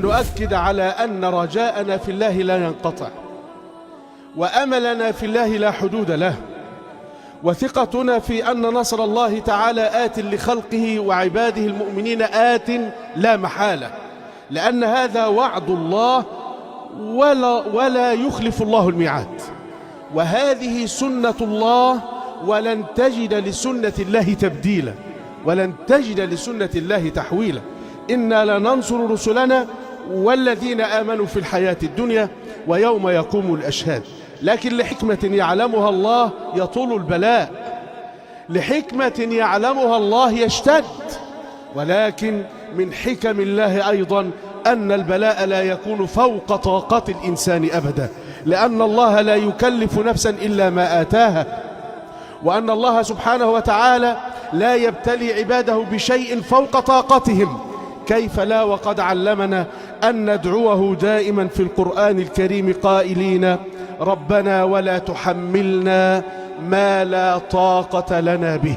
نؤكد على أن رجاءنا في الله لا ينقطع، وأملنا في الله لا حدود له، وثقتنا في أن نصر الله تعالى آت لخلقه وعباده المؤمنين آت لا محالة، لأن هذا وعد الله ولا يخلف الله الميعاد، وهذه سنة الله، ولن تجد لسنة الله تبديلا، ولن تجد لسنة الله تحويلا. إنا لننصر رسلنا والذين آمنوا في الحياة الدنيا ويوم يقوم الأشهاد. لكن لحكمة يعلمها الله يطول البلاء، لحكمة يعلمها الله يشتد، ولكن من حكم الله أيضا أن البلاء لا يكون فوق طاقة الإنسان أبدا، لأن الله لا يكلف نفسا إلا ما آتاها، وأن الله سبحانه وتعالى لا يبتلي عباده بشيء فوق طاقتهم. كيف لا، وقد علمنا أن ندعوه دائما في القرآن الكريم قائلين: ربنا ولا تحملنا ما لا طاقة لنا به.